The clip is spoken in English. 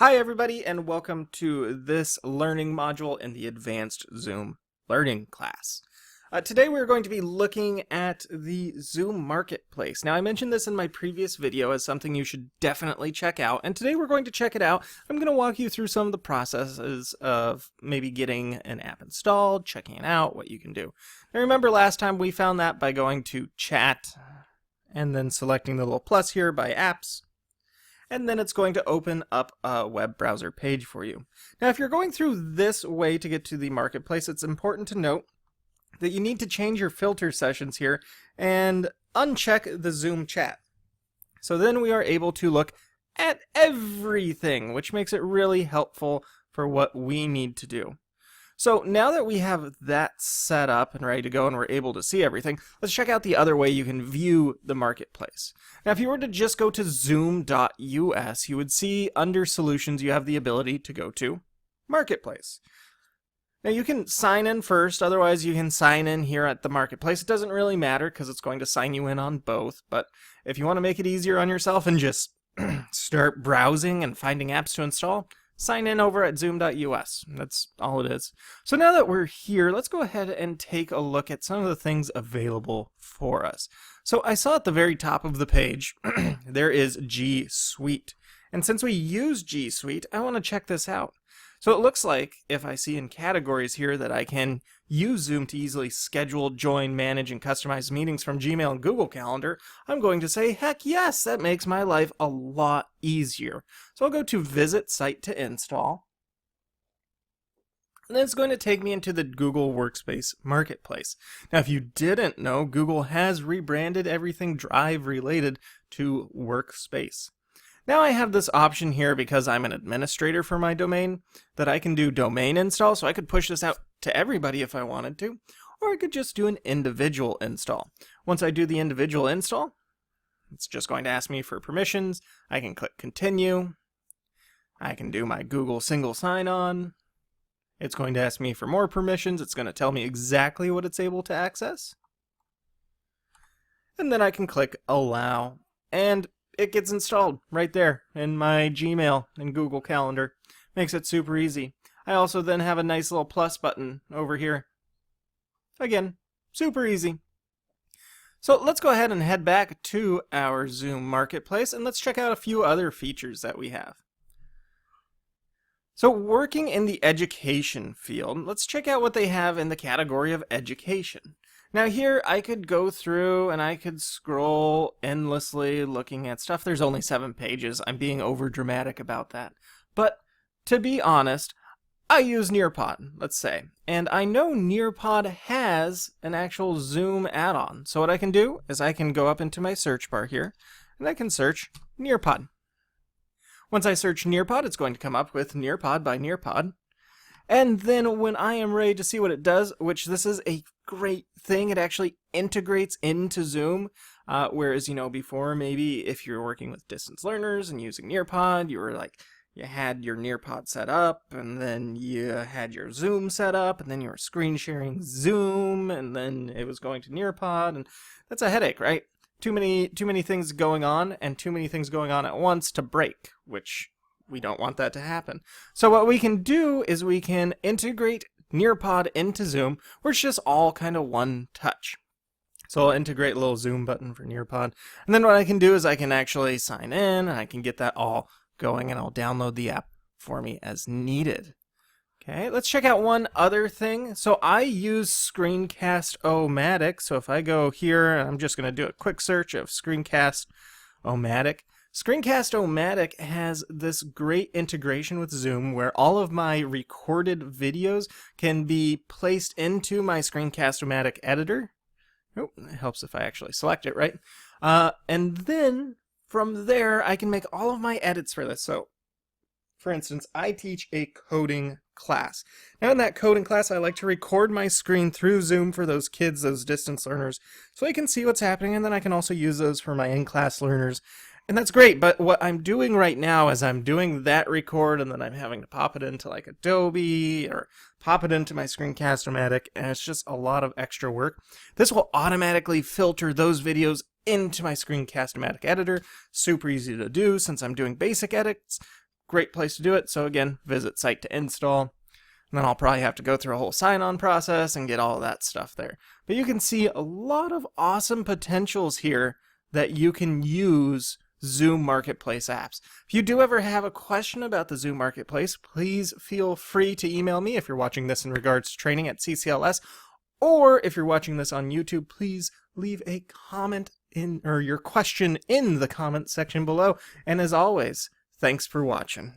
Hi everybody, and welcome to this learning module in the Advanced Zoom Learning class. Today we're going to be looking at the Zoom Marketplace. Now I mentioned this in my previous video as something you should definitely check out, and today we're going to check it out. I'm going to walk you through some of the processes of maybe getting an app installed, checking it out, what you can do. Now remember last time we found that by going to Chat and then selecting the little plus here by Apps. And then it's going to open up a web browser page for you. Now, if you're going through this way to get to the marketplace, it's important to note that you need to change your filter sessions here and uncheck the Zoom chat. So then we are able to look at everything, which makes it really helpful for what we need to do. So now that we have that set up and ready to go and we're able to see everything, let's check out the other way you can view the marketplace. Now if you were to just go to zoom.us, you would see under solutions you have the ability to go to marketplace. Now you can sign in first, otherwise you can sign in here at the marketplace. It doesn't really matter because it's going to sign you in on both, but if you want to make it easier on yourself and just start browsing and finding apps to install, sign in over at zoom.us. That's all it is. So now that we're here, let's go ahead and take a look at some of the things available for us. So I saw at the very top of the page, there is G Suite. And since we use G Suite, I want to check this out. So it looks like if I see in categories here that I can use Zoom to easily schedule, join, manage, and customize meetings from Gmail and Google Calendar, I'm going to say, heck yes, that makes my life a lot easier. So I'll go to Visit Site to Install. And then it's going to take me into the Google Workspace Marketplace. Now, if you didn't know, Google has rebranded everything Drive related to Workspace. Now I have this option here because I'm an administrator for my domain that I can do domain install, so I could push this out to everybody if I wanted to, or I could just do an individual install. Once I do the individual install, it's just going to ask me for permissions. I can click continue. I can do my Google single sign-on. It's going to ask me for more permissions. It's going to tell me exactly what it's able to access. And then I can click allow, and it gets installed right there in my Gmail and Google Calendar. Makes it super easy. I also then have a nice little plus button over here. Again, super easy. So let's go ahead and head back to our Zoom Marketplace and let's check out a few other features that we have. So working in the education field, let's check out what they have in the category of education. Now here I could go through and I could scroll endlessly looking at stuff. There's only 7 pages. I'm being over dramatic about that. But to be honest, I use Nearpod, let's say. And I know Nearpod has an actual Zoom add-on. So what I can do is I can go up into my search bar here and I can search Nearpod. Once I search Nearpod, it's going to come up with Nearpod by Nearpod. And then when I am ready to see what it does, which this is a great thing, it actually integrates into Zoom, whereas, before maybe if you're working with distance learners and using Nearpod, you had your Nearpod set up, and then you had your Zoom set up, and then you were screen sharing Zoom, and then it was going to Nearpod, and that's a headache, right? Too many things going on, and too many things going on at once to break, which we don't want that to happen. So what we can do is we can integrate Nearpod into Zoom, where it's just all kind of one touch. So I'll integrate a little Zoom button for Nearpod. And then what I can do is I can actually sign in, and I can get that all going, and I'll download the app for me as needed. Okay, let's check out one other thing. So I use Screencast-O-Matic. So if I go here, I'm just going to do a quick search of Screencast-O-Matic. Screencast-O-Matic has this great integration with Zoom where all of my recorded videos can be placed into my Screencast-O-Matic editor. Oh, it helps if I actually select it, right? And then from there, I can make all of my edits for this. So, for instance, I teach a coding class. Now in that coding class, I like to record my screen through Zoom for those kids, those distance learners, so I can see what's happening, and then I can also use those for my in-class learners. And that's great, but what I'm doing right now is I'm doing that record and then I'm having to pop it into like Adobe or pop it into my Screencast-O-Matic, and it's just a lot of extra work. This will automatically filter those videos into my Screencast-O-Matic editor. Super easy to do since I'm doing basic edits. great place to do it. So again, visit site to install. And then I'll probably have to go through a whole sign-on process and get all of that stuff there. But you can see a lot of awesome potentials here that you can use Zoom Marketplace apps. If you do ever have a question about the Zoom Marketplace, please feel free to email me if you're watching this in regards to training at CCLS, or if you're watching this on YouTube, please leave a comment or your question in the comment section below. And as always, thanks for watching.